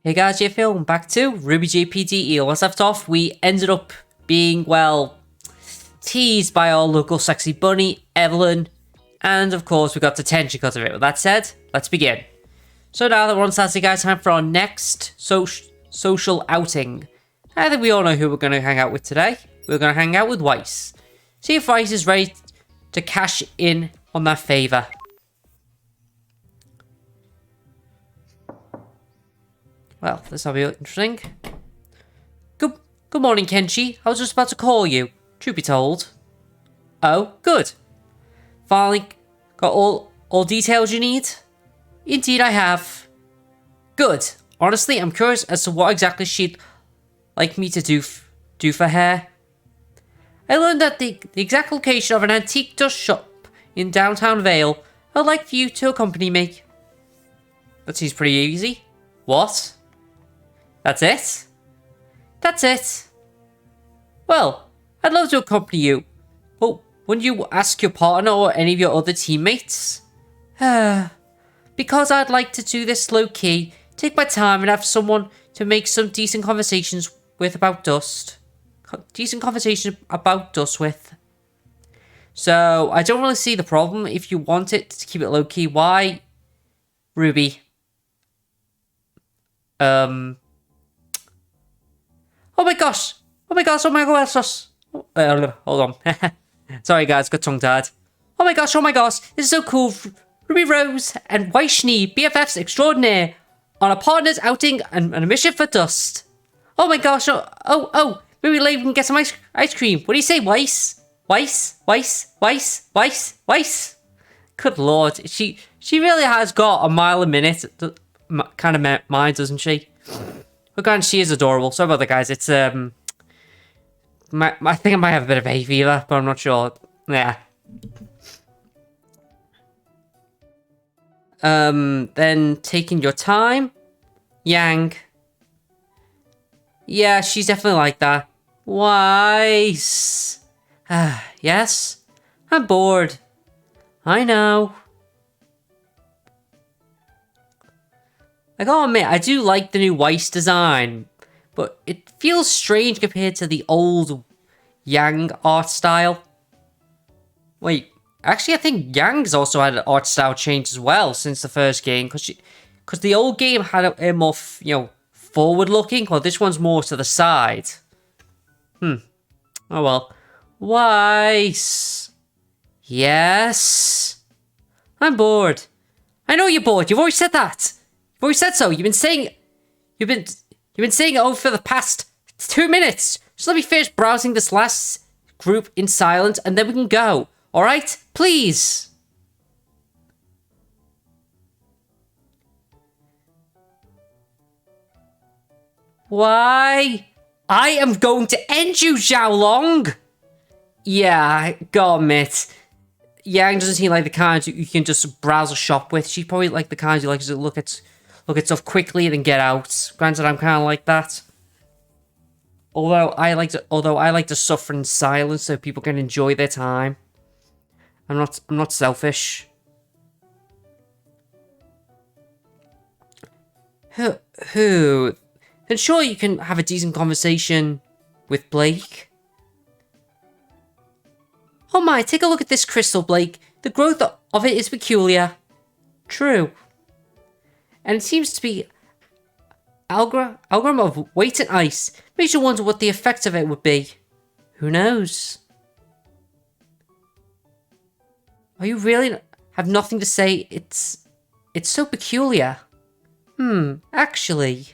Hey guys, welcome back to RWBY JPDE. Last left off, we ended up being, well, teased by our local sexy bunny, Evelyn, and of course we got detention because of it. With that said, let's begin. So now that we're on Saturday, guys, time for our next social outing. I think we all know who we're going to hang out with today. We're going to hang out with Weiss. See if Weiss is ready to cash in on that favour. Well, this will be interesting. Good morning, Kenshi. I was just about to call you. Truth be told. Oh, good. Finally got all details you need? Indeed, I have. Good. Honestly, I'm curious as to what exactly she'd like me to do for her. I learned that the exact location of an antique dust shop in downtown Vale. I'd like for you to accompany me. That seems pretty easy. What? That's it? That's it. Well, I'd love to accompany you. But wouldn't you ask your partner or any of your other teammates? Because I'd like to do this low-key, take my time and have someone to make some decent conversations with about dust. Decent conversation about dust with. So, I don't really see the problem. If you want it to keep it low-key, why? Ruby. Oh my gosh! Oh my gosh! Oh my gosh! Hold on. Sorry guys, got tongue-tied. Oh my gosh! Oh my gosh! This is so cool! Ruby Rose and Weiss BFFs extraordinaire, on a partner's outing and a mission for dust. Oh my gosh! Oh! Maybe later we can get some ice cream. What do you say, Weiss? Weiss? Good lord, she really has got a mile a minute kind of mind, doesn't she? But granted, she is adorable. Sorry about that, guys. It's, I think I might have a bit of hay fever, but I'm not sure. Yeah. Then taking your time. Yang. Yeah, she's definitely like that. Weiss. Yes? I'm bored. I know. I gotta admit, I do like the new Weiss design, but it feels strange compared to the old Yang art style. Wait, actually I think Yang's also had an art style change as well since the first game, because the old game had a more, forward looking, while this one's more to the side. Oh well. Weiss. Yes? I'm bored. I know you're bored, you've always said that. You've always said so. You've been saying it over for the past 2 minutes. Just let me finish browsing this last group in silence, and then we can go. All right, please. Why? I am going to end you, Xiaolong. Yeah, gotta admit, Yang doesn't seem like the kind you can just browse a shop with. She's probably like the kind who likes to look at stuff quickly and then get out. Granted, I'm kind of like that. Although I like to suffer in silence so people can enjoy their time. I'm not selfish. Who? Then sure you can have a decent conversation with Blake. Oh my, take a look at this crystal, Blake. The growth of it is peculiar. True. And it seems to be algorithm of weight and ice. Makes you wonder what the effect of it would be. Who knows? Are you really have nothing to say? It's so peculiar. Actually.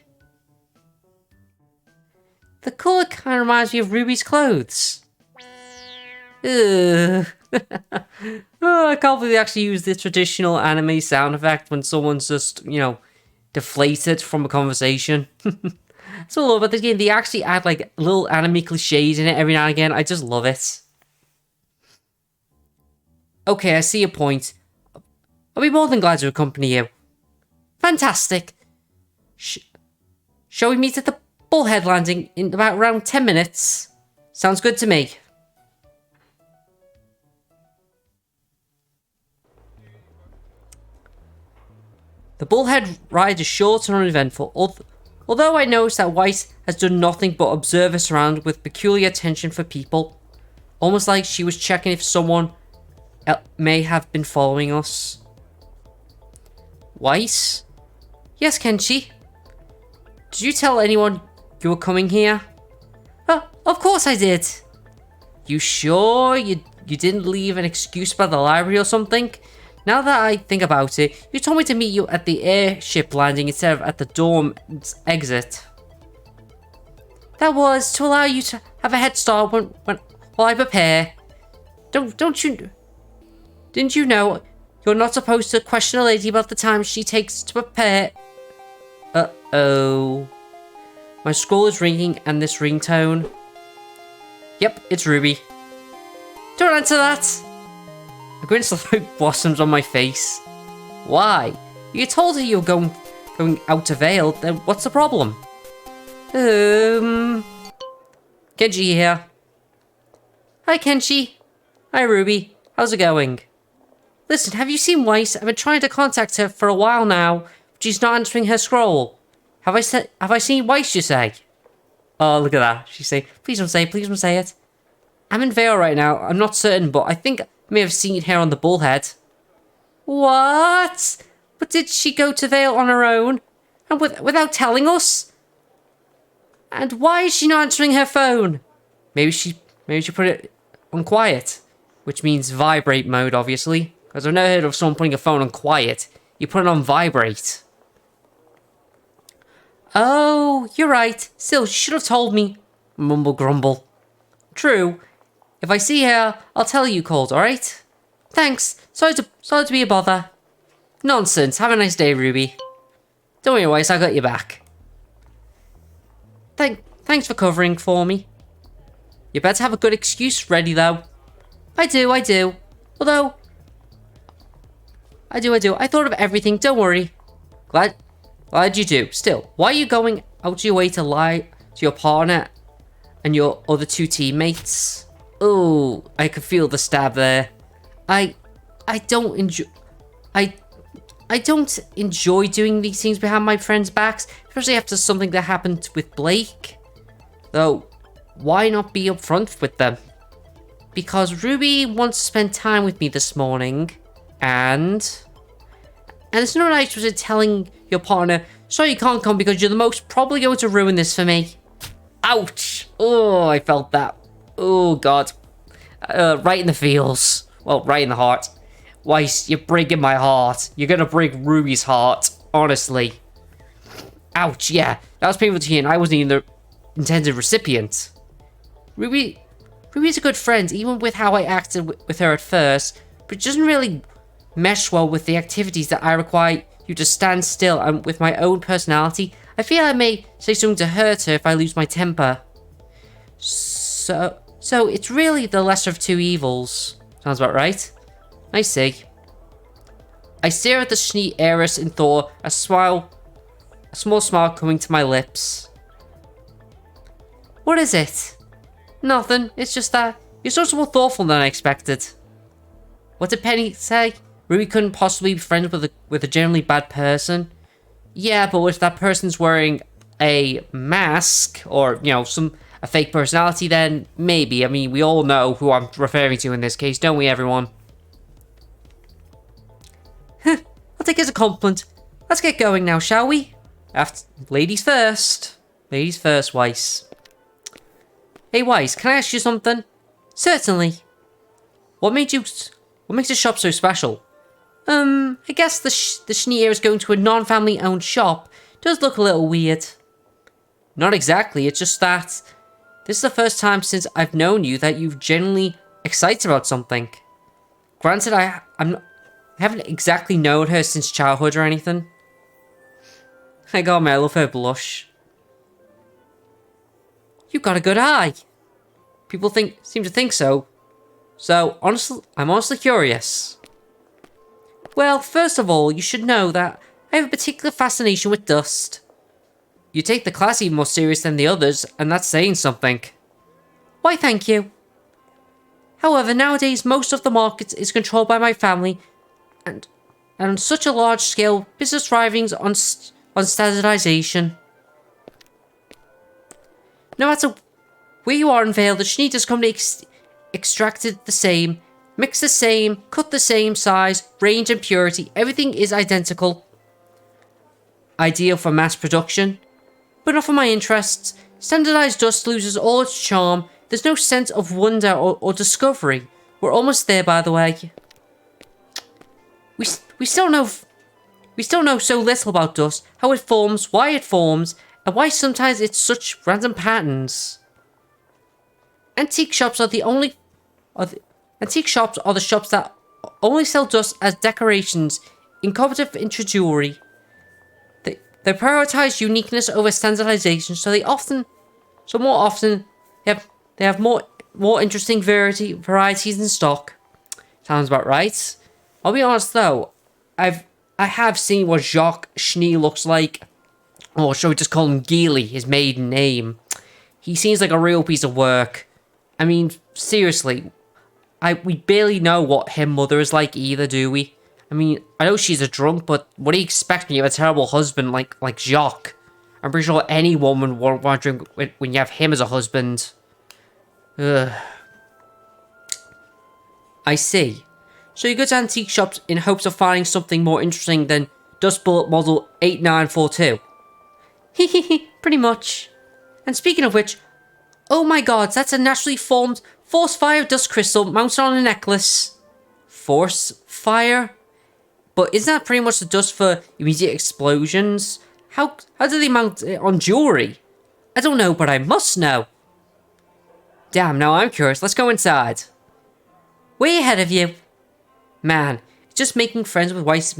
The colour kind of reminds me of Ruby's clothes. Ugh. Oh, I can't believe they actually use the traditional anime sound effect when someone's just, deflated from a conversation. That's what I love about this game. They actually add, little anime cliches in it every now and again. I just love it. Okay, I see your point. I'll be more than glad to accompany you. Fantastic. Shall we meet at the Bullhead Landing in around 10 minutes? Sounds good to me. The Bullhead ride is short and uneventful, Although I noticed that Weiss has done nothing but observe us around with peculiar attention for people. Almost like she was checking if someone may have been following us. Weiss? Yes, Kenshi? Did you tell anyone you were coming here? Of course I did. You sure you didn't leave an excuse about the library or something? Now that I think about it, you told me to meet you at the airship landing instead of at the dorm exit. That was to allow you to have a head start while I prepare. Didn't you know you're not supposed to question a lady about the time she takes to prepare? Uh-oh. My scroll is ringing and this ringtone. Yep, it's Ruby. Don't answer that! A grin slowly blossoms on my face. Why? You told her you were going out to Vale, then what's the problem? Kenji here. Hi, Kenshi. Hi, Ruby. How's it going? Listen, have you seen Weiss? I've been trying to contact her for a while now, but she's not answering her scroll. Have I seen Weiss, you say? Oh, look at that. She say, please don't say it. I'm in Vale right now. I'm not certain, but I think I may have seen her on the Bullhead. What? But did she go to Vale on her own? And without telling us? And why is she not answering her phone? Maybe she put it on quiet, which means vibrate mode, obviously. Because I've never heard of someone putting a phone on quiet. You put it on vibrate. Oh, you're right. Still, she should have told me. Mumble grumble. True. If I see her, I'll tell you called, alright? Thanks. Sorry to be a bother. Nonsense. Have a nice day, Ruby. Don't worry, Weiss, I got you back. Thanks for covering for me. You better have a good excuse ready, though. I do. Although... I do. I thought of everything, don't worry. Glad you do. Still, why are you going out of your way to lie to your partner and your other two teammates? Oh, I could feel the stab there. I don't enjoy doing these things behind my friends' backs, especially after something that happened with Blake. Though, why not be upfront with them? Because Ruby wants to spend time with me this morning, and it's no nice was it telling your partner, sorry you can't come because you're the most probably going to ruin this for me. Ouch! Oh, I felt that. Oh, God. Right in the feels. Well, right in the heart. Weiss, you're breaking my heart. You're gonna break Ruby's heart. Honestly. Ouch, yeah. That was painful to hear, and I wasn't even the intended recipient. Ruby's a good friend, even with how I acted with her at first, but it doesn't really mesh well with the activities that I require you to stand still, and with my own personality, I feel I may say something to hurt her if I lose my temper. So it's really the lesser of two evils. Sounds about right. I see. I stare at the Schnee heiress in thought, a small smile coming to my lips. What is it? Nothing, it's just that you're so much more thoughtful than I expected. What did Penny say? Ruby couldn't possibly be friends with a generally bad person? Yeah, but if that person's wearing a mask, or, you know, a fake personality, then maybe. I mean, we all know who I'm referring to in this case, don't we, everyone? I'll take it as a compliment. Let's get going now, shall we? Ladies first. Ladies first, Weiss. Hey, Weiss, can I ask you something? Certainly. What makes the shop so special? I guess the Schnee is going to a non-family owned shop. Does look a little weird. Not exactly, it's just that this is the first time since I've known you that you've genuinely excited about something. Granted, I haven't exactly known her since childhood or anything. I got me, I love her blush. You got a good eye. People seem to think so. So, honestly, I'm honestly curious. Well, first of all, you should know that I have a particular fascination with dust. You take the class even more serious than the others, and that's saying something. Why, thank you. However, nowadays, most of the market is controlled by my family, and on such a large scale, business thriving on standardization. No matter where you are in Vale, the Schnee does come to extracted the same, mixed the same, cut the same size, range and purity. Everything is identical. Ideal for mass production, but not for my interests. Standardized dust loses all its charm. There's no sense of wonder or discovery. We're almost there, by the way. We still know so little about dust, how it forms, and why sometimes it's such random patterns. Antique shops are the shops that only sell dust as decorations, incompetent in jewelry. They prioritize uniqueness over standardization, so more often they have more interesting varieties in stock. Sounds about right. I'll be honest though, I have seen what Jacques Schnee looks like, or shall we just call him Geely, his maiden name. He seems like a real piece of work. I mean, seriously, we barely know what his mother is like either, do we? I mean, I know she's a drunk, but what do you expect when you have a terrible husband like Jacques? I'm pretty sure any woman would want to drink when you have him as a husband. Ugh. I see. So you go to antique shops in hopes of finding something more interesting than Dust Bullet Model 8942. Hehehe, pretty much. And speaking of which, oh my god, that's a naturally formed force fire dust crystal mounted on a necklace. Force fire? But isn't that pretty much the dust for immediate explosions? How do they mount it on jewelry? I don't know, but I must know. Damn, now I'm curious. Let's go inside. Way ahead of you. Man, just making friends with Weiss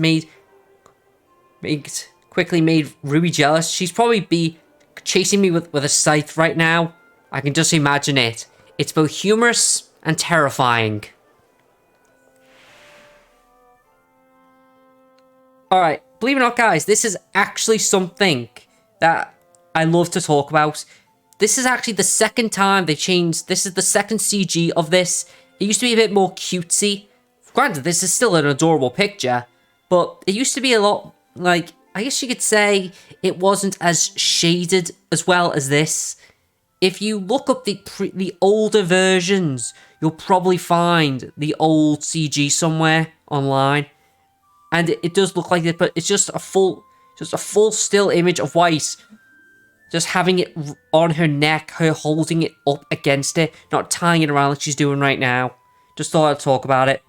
quickly made RWBY jealous. She's probably be chasing me with a scythe right now. I can just imagine it. It's both humorous and terrifying. Alright, believe it or not, guys, this is actually something that I love to talk about. This is actually the second time they changed. This is the second CG of this. It used to be a bit more cutesy. Granted, this is still an adorable picture, but it used to be a lot, like, I guess you could say it wasn't as shaded as well as this. If you look up the older versions, you'll probably find the old CG somewhere online. And it does look like it, but it's just a full still image of Weiss. Just having it on her neck, her holding it up against it, not tying it around like she's doing right now. Just thought I'd talk about it.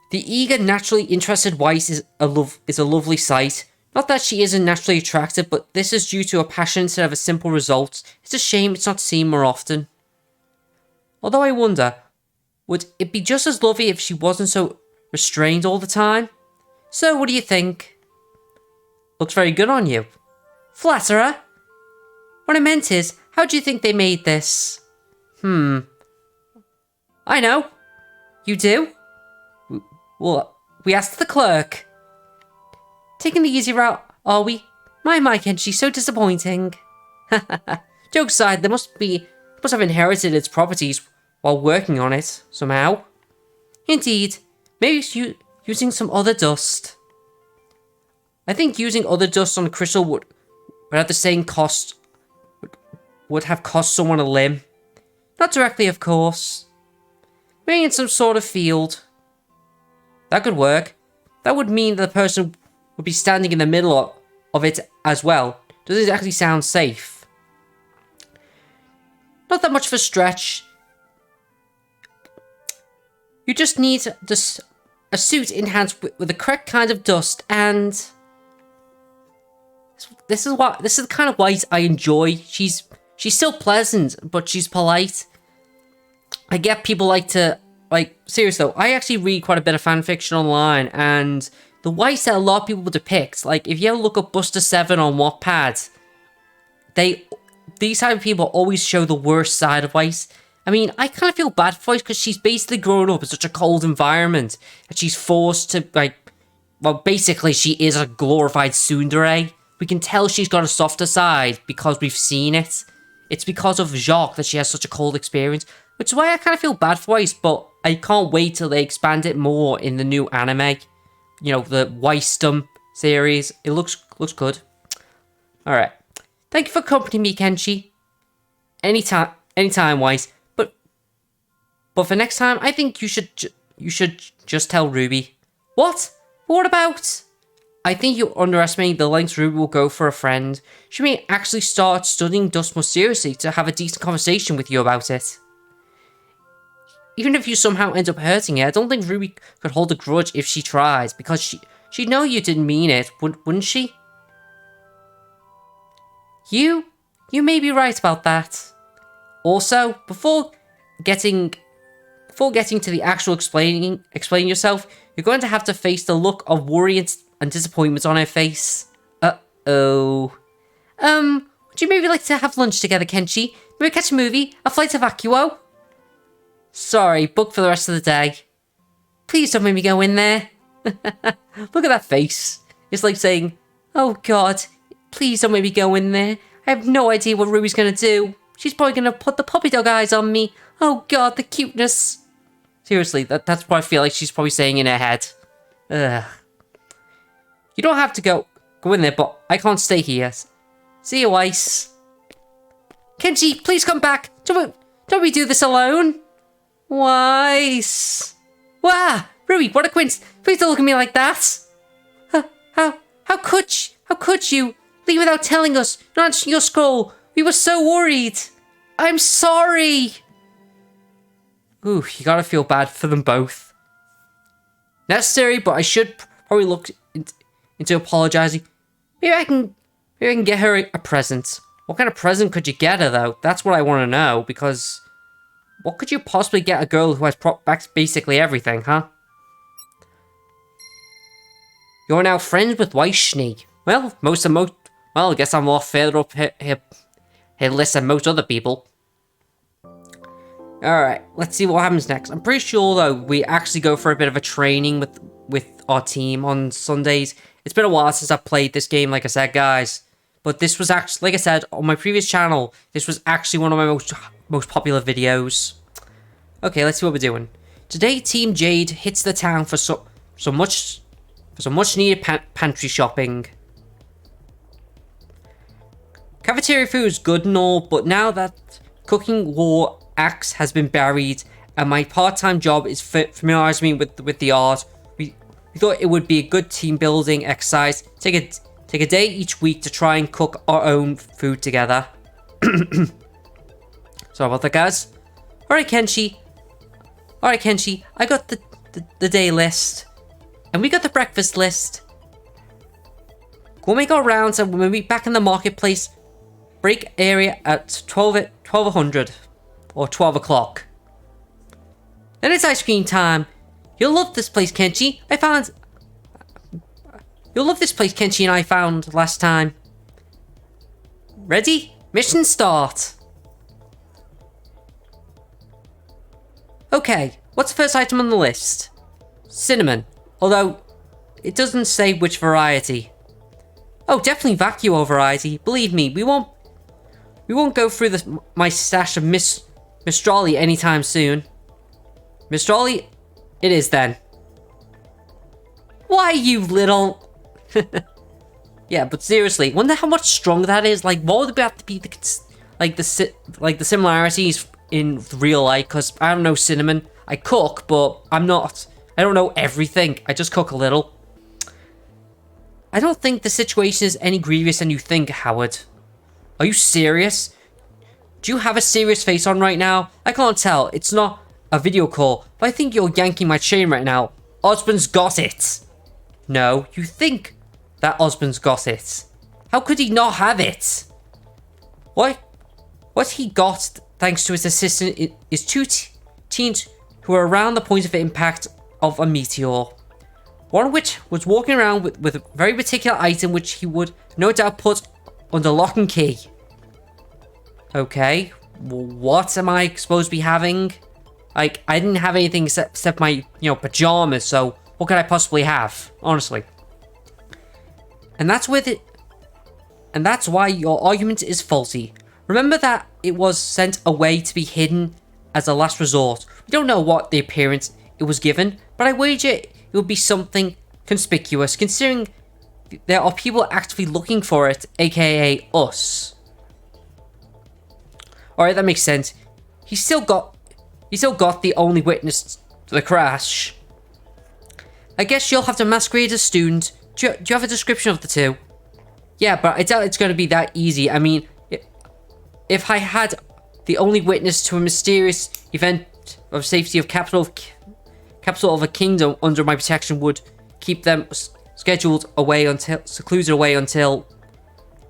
The eager, naturally interested Weiss is a lovely sight. Not that she isn't naturally attractive, but this is due to a passion instead of a simple result. It's a shame it's not seen more often. Although I wonder, would it be just as lovely if she wasn't so restrained all the time? So, what do you think? Looks very good on you. Flatterer? What I meant is, how do you think they made this? I know. You do? Well, we asked the clerk. Taking the easy route, are we? My Kenji's so disappointing. Joke aside, they must have inherited its properties while working on it, somehow. Indeed, maybe it's using some other dust. I think using other dust on a crystal would have the same cost, would have cost someone a limb. Not directly, of course. Maybe in some sort of field. That could work. That would mean the person would be standing in the middle of it as well. Does it actually sound safe? Not that much of a stretch. You just need a suit enhanced with the correct kind of dust, and this is the kind of Weiss I enjoy. She's still pleasant, but she's polite. I get people serious though, I actually read quite a bit of fanfiction online, and the Weiss that a lot of people depict, like if you ever look up Buster 7 on Wattpad, these type of people always show the worst side of Weiss. I mean, I kind of feel bad for Weiss because she's basically grown up in such a cold environment that she's forced to, basically she is a glorified tsundere. We can tell she's got a softer side because we've seen it. It's because of Jacques that she has such a cold experience, which is why I kind of feel bad for Weiss, but I can't wait till they expand it more in the new anime. You know, the Weissdom series. It looks good. Alright. Thank you for accompanying me, Kenshi. Anytime, Weiss. But for next time, I think you should just tell Ruby. What? What about? I think you're underestimating the lengths Ruby will go for a friend. She may actually start studying dust more seriously to have a decent conversation with you about it. Even if you somehow end up hurting her, I don't think Ruby could hold a grudge if she tries, because she'd know you didn't mean it, wouldn't she? You may be right about that. Also, before getting to the actual explaining yourself, you're going to have to face the look of worry and disappointment on her face. Uh-oh. Would you maybe like to have lunch together, Kenshi? Maybe catch a movie? A flight to Vacuo? Sorry, booked for the rest of the day. Please don't make me go in there. Look at that face. It's like saying, oh god, please don't make me go in there. I have no idea what Ruby's gonna do. She's probably gonna put the puppy dog eyes on me. Oh god, the cuteness. Seriously, that's what I feel like she's probably saying in her head. Ugh. You don't have to go in there, but I can't stay here. See you, Weiss. Kenshi, please come back. Don't we do this alone? Weiss. Wow, Ruby, what a coincidence. Please don't look at me like that. How could you leave without telling us? Not answering your scroll. We were so worried. I'm sorry. Ooh, you gotta feel bad for them both. Necessary, but I should probably look into apologizing. Maybe I can get her a present. What kind of present could you get her, though? That's what I want to know, because what could you possibly get a girl who has basically everything, huh? You're now friends with Weiss. Well, I guess I'm a lot further up her list than most other people. Alright, let's see what happens next. I'm pretty sure, though, we actually go for a bit of a training with our team on Sundays. It's been a while since I've played this game, like I said, guys. But this was actually, like I said, on my previous channel, this was actually one of my most popular videos. Okay, let's see what we're doing. Today, Team Jade hits the town for some much needed pantry shopping. Cafeteria food is good and all, but now that cooking war axe has been buried and my part-time job is familiarizing me with the art, we thought it would be a good team building exercise. Take a day each week to try and cook our own food together. Sorry about that, guys. Alright, Kenshi, I got the day list. And we got the breakfast list. We'll make our rounds and we'll meet back in the marketplace break area at 1200 or 12 o'clock. Then it's ice cream time. You'll love this place, Kenshi. You'll love this place, Kenshi and I found last time. Ready? Mission start. Okay, what's the first item on the list? Cinnamon. Although, it doesn't say which variety. Oh, definitely Vacuo variety. Believe me, we won't go through my stash of Mistrali anytime soon. Mistrali, it is then. Why, you little... Yeah, but seriously, wonder how much stronger that is. Like, what would have to be the similarities in real life? Because I don't know cinnamon. I cook, but I don't know everything. I just cook a little. I don't think the situation is any grievous than you think, Howard. Are you serious? Do you have a serious face on right now? I can't tell. It's not a video call, but I think you're yanking my chain right now. Osborn's got it. No, you think that Osborn's got it. How could he not have it? What he got, thanks to his assistant, is two teens who are around the point of impact of a meteor. One of which was walking around with a very particular item which he would no doubt put under lock and key. Okay, what am I supposed to be having? Like, I didn't have anything except my, pajamas, so what could I possibly have? Honestly. And that's why your argument is faulty. Remember that it was sent away to be hidden as a last resort. We don't know what the appearance it was given, but I wager it would be something conspicuous, considering there are people actively looking for it, aka us. Alright, that makes sense. He still got the only witness to the crash. I guess you'll have to masquerade as a student. Do you have a description of the two? Yeah, but I doubt it's going to be that easy. I mean, if I had the only witness to a mysterious event of safety of capital of a kingdom under my protection would keep them secluded away until...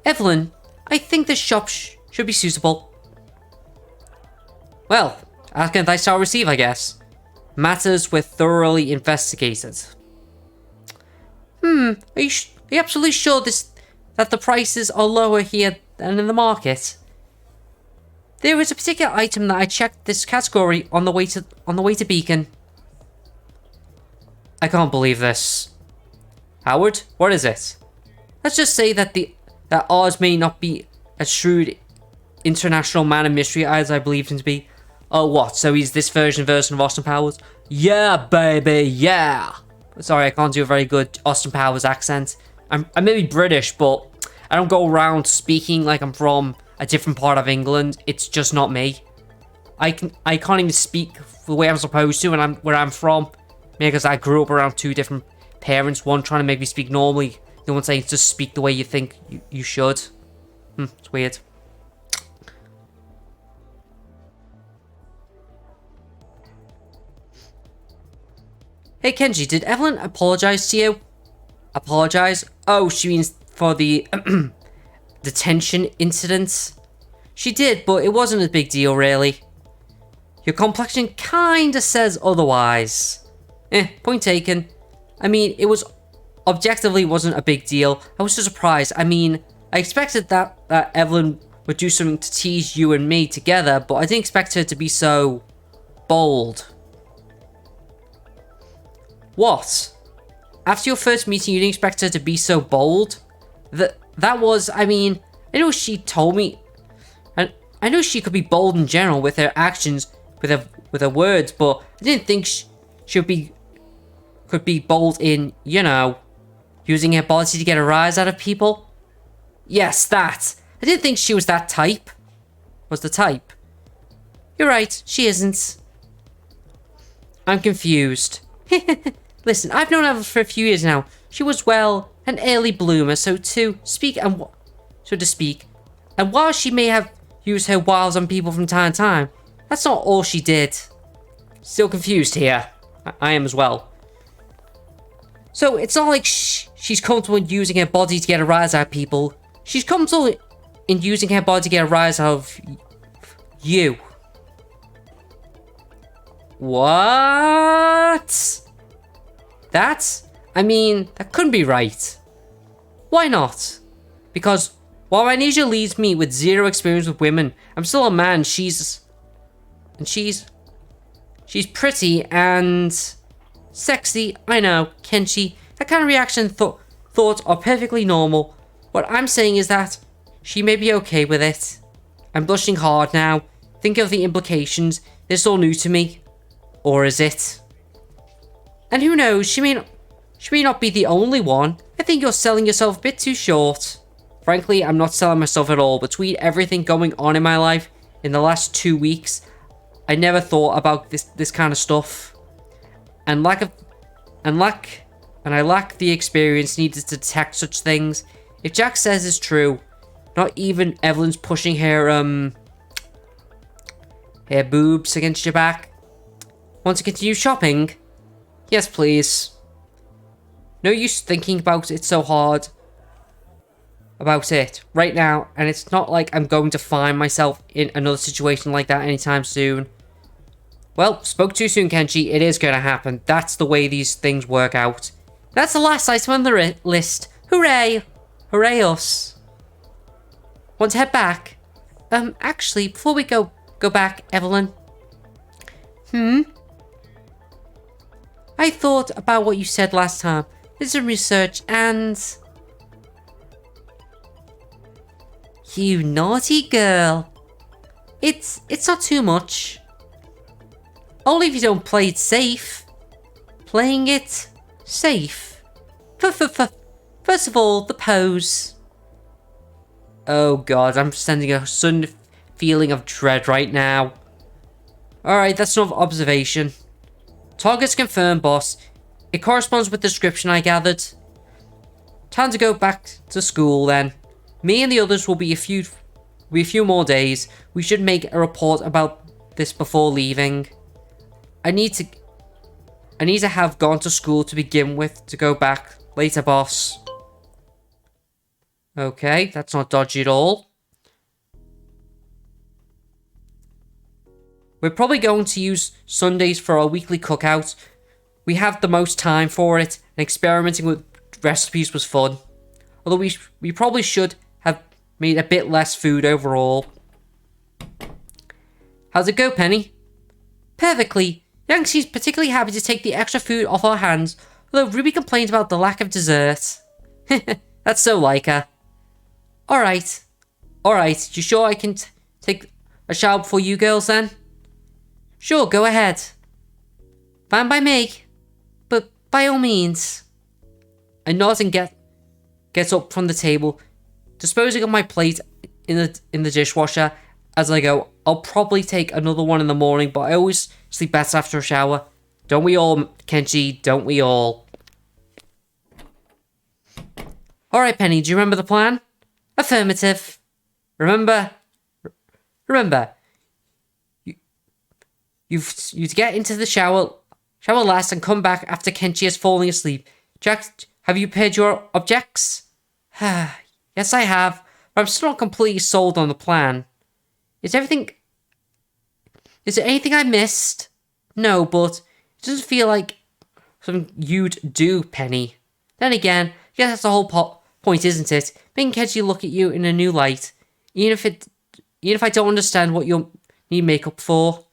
Evelyn, I think this shop should be suitable. Well, as can I shall receive, I guess. Matters were thoroughly investigated. Are you absolutely sure that the prices are lower here than in the market? There is a particular item that I checked this category on the way to Beacon. I can't believe this. Howard, what is it? Let's just say that ours may not be a shrewd international man of mystery as I believed him to be. Oh, what? So he's this version of Austin Powers? Yeah, baby, yeah. Sorry, I can't do a very good Austin Powers accent. I may be British, but I don't go around speaking like I'm from a different part of England. It's just not me. I can't even speak the way I'm supposed to where I'm from. Maybe because I grew up around two different parents. One trying to make me speak normally. The one saying just speak the way you think you should. It's weird. Hey Kenji, did Evelyn apologize to you? Apologize? Oh, she means for the detention incident. She did, but it wasn't a big deal, really. Your complexion kinda says otherwise. Point taken. I mean, it was objectively wasn't a big deal. I was so surprised. I mean, I expected that Evelyn would do something to tease you and me together, but I didn't expect her to be so bold. What? After your first meeting, you didn't expect her to be so bold? That was, I mean, I know she told me, and I know she could be bold in general with her actions, with her words, but I didn't think she could be bold in, you know, using her body to get a rise out of people. Yes, that. I didn't think she was that type. Was the type. You're right, she isn't. I'm confused. Listen, I've known her for a few years now. She was, well, an early bloomer, so to speak. And while she may have used her wiles on people from time to time, that's not all she did. Still confused here. I am as well. So it's not like she's comfortable in using her body to get a rise out of people. She's comfortable in using her body to get a rise out of you. What? I mean, that couldn't be right. Why not? Because while Amnesia leaves me with zero experience with women, I'm still a man. She's pretty and sexy. I know, Kenshi. That kind of reaction thoughts are perfectly normal. What I'm saying is that she may be okay with it. I'm blushing hard now. Think of the implications. This is all new to me. Or is it? And who knows, she may not be the only one. I think you're selling yourself a bit too short. Frankly, I'm not selling myself at all. Between everything going on in my life in the last 2 weeks, I never thought about this kind of stuff. And I lack the experience needed to detect such things. If Jack says it's true, not even Evelyn's pushing her boobs against your back. Want to continue shopping? Yes, please. No use thinking about it so hard. About it right now, and it's not like I'm going to find myself in another situation like that anytime soon. Well, spoke too soon, Kenshi. It is going to happen. That's the way these things work out. That's the last item on the list. Hooray! Hooray us. Want to head back? Actually, before we go back, Evelyn. I thought about what you said last time. Did some research and... You naughty girl. It's not too much. Only if you don't play it safe. Playing it safe. First of all, the pose. Oh god, I'm sending a sudden feeling of dread right now. Alright, that's enough observation. Target's confirmed, boss. It corresponds with the description I gathered. Time to go back to school then. Me and the others will be a few more days. We should make a report about this before leaving. I need to have gone to school to begin with to go back later, boss. Okay, that's not dodgy at all. We're probably going to use Sundays for our weekly cookout. We have the most time for it, and experimenting with recipes was fun. Although we probably should have made a bit less food overall. How's it go, Penny? Perfectly. Yangtze's particularly happy to take the extra food off our hands, although Ruby complains about the lack of dessert. That's so like her. Alright, you sure I can take a shower before you girls then? Sure, go ahead. Fine by me, but by all means. I nod and get up from the table, disposing of my plate in the dishwasher. As I go, I'll probably take another one in the morning, but I always sleep better after a shower. Don't we all, Kenji? Don't we all? Alright, Penny, do you remember the plan? Affirmative. Remember, you get into the shower last and come back after Kenji has fallen asleep. Jack, have you prepared your objects? Yes, I have, but I'm still not completely sold on the plan. Is there anything I missed? No, but it doesn't feel like something you'd do, Penny. Then again, yeah, that's the whole point, isn't it? Making Kenji look at you in a new light, even if I don't understand what you need makeup for.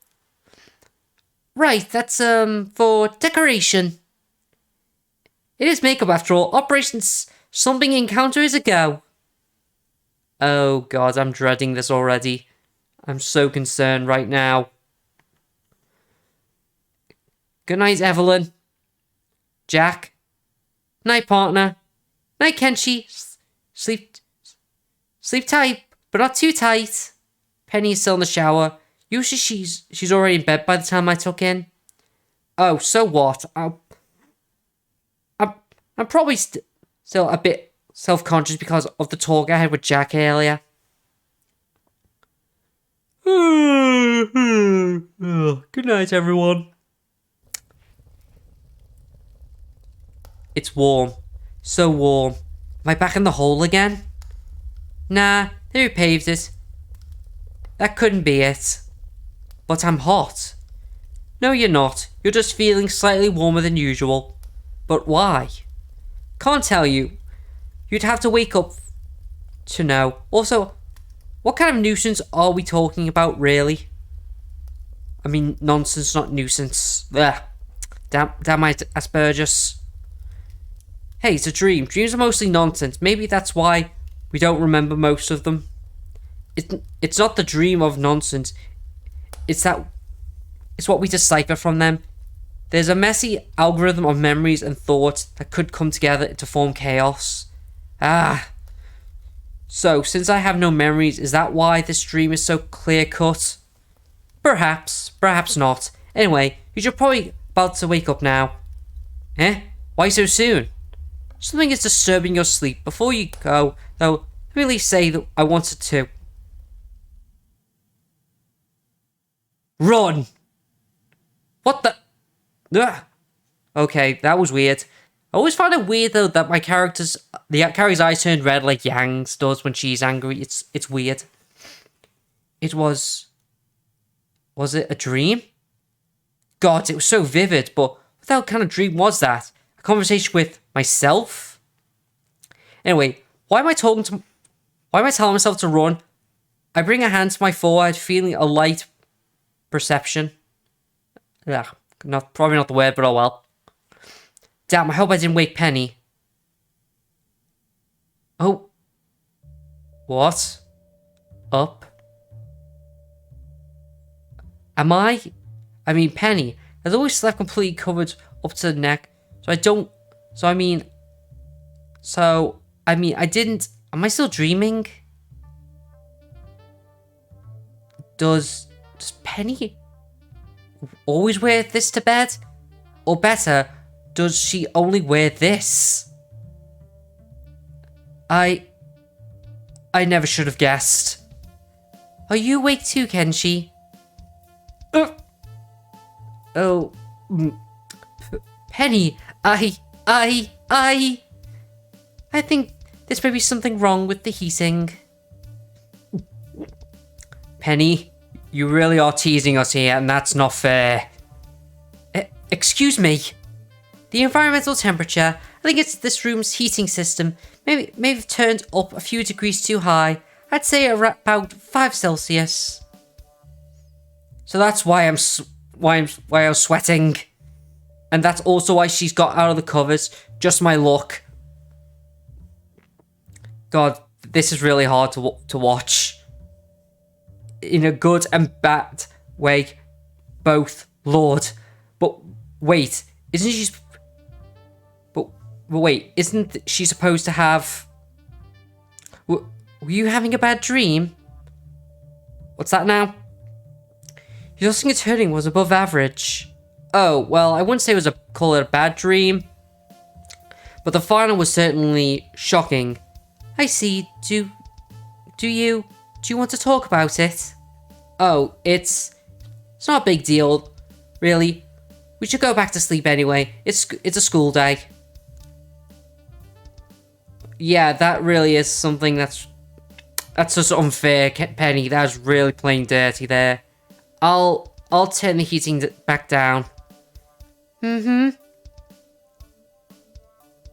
Right, that's for decoration. It is makeup after all. Operations something encounter is a go. Oh god, I'm dreading this already. I'm so concerned right now. Good night, Evelyn. Jack. Night, partner. Night, Kenshi. Sleep tight, but not too tight. Penny is still in the shower. Usually she's already in bed by the time I tuck in. Oh, so what? I'm probably still a bit self-conscious because of the talk I had with Jack earlier. Good night, everyone. It's warm. So warm. Am I back in the hole again? Nah, they repaved it. That couldn't be it. But I'm hot. No, you're not. You're just feeling slightly warmer than usual. But why? Can't tell you. You'd have to wake up to know. Also, what kind of nuisance are we talking about, really? I mean, nonsense, not nuisance. Ugh. Damn my Aspergus. Hey, it's a dream. Dreams are mostly nonsense. Maybe that's why we don't remember most of them. It's not the dream of nonsense. It's what we decipher from them. There's a messy algorithm of memories and thoughts that could come together to form chaos. So, since I have no memories, is that why this dream is so clear-cut? Perhaps not. Anyway, you're probably about to wake up now. Why so soon? Something is disturbing your sleep. Before you go, though, really say that I wanted to. Run! What the? Ugh. Okay, that was weird. I always find it weird though that the character's eyes turn red like Yang's does when she's angry. It's weird. Was it a dream? God, it was so vivid, but what the hell kind of dream was that? A conversation with myself? Anyway, why am I telling myself to run? I bring a hand to my forehead, feeling a light perception. Yeah, probably not the word, but oh well. Damn, I hope I didn't wake Penny. Oh. What? Up? I mean, Penny has always slept completely covered up to the neck, I didn't... Am I still dreaming? Does Penny always wear this to bed? Or better, does she only wear this? I never should have guessed. Are you awake too, Kenshi? Oh, Penny, I think there's maybe something wrong with the heating. Penny, you really are teasing us here, and that's not fair. Excuse me. The environmental temperature, I think it's this room's heating system, maybe have turned up a few degrees too high. I'd say about 5 Celsius. So that's why I was sweating. And that's also why she's got out of the covers. Just my luck. God, this is really hard to watch. In a good and bad way, both, Lord. But wait, isn't she... But wait, isn't she supposed to have... Were you having a bad dream? What's that now? Your singing turning was above average. Oh, well, I wouldn't say call it a bad dream. But the final was certainly shocking. I see. Do you want to talk about it? Oh, it's not a big deal, really. We should go back to sleep anyway. It's a school day. Yeah, that really is something that's just unfair, Penny. That's really playing dirty there. I'll turn the heating back down.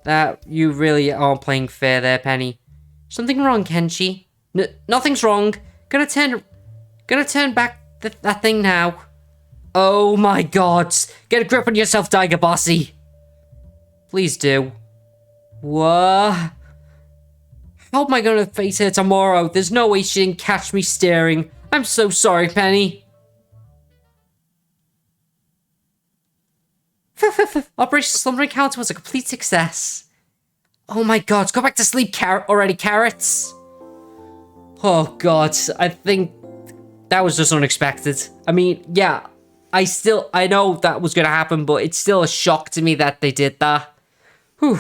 That you really aren't playing fair there, Penny. Something wrong, Kenshi? Nothing's wrong. Gonna turn back that thing now. Oh my God! Get a grip on yourself, Tiger Bossy. Please do. What? How am I gonna face her tomorrow? There's no way she didn't catch me staring. I'm so sorry, Penny. Operation Slumber Encounter was a complete success. Oh my God, go back to sleep, carrots. Oh God, I think that was just unexpected. I mean, yeah, I know that was gonna happen, but it's still a shock to me that they did that. Whew.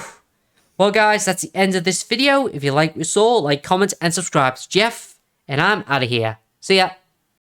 Well, guys, that's the end of this video. If you like what you saw, like, comment, and subscribe. It's Jeff, and I'm out of here. See ya.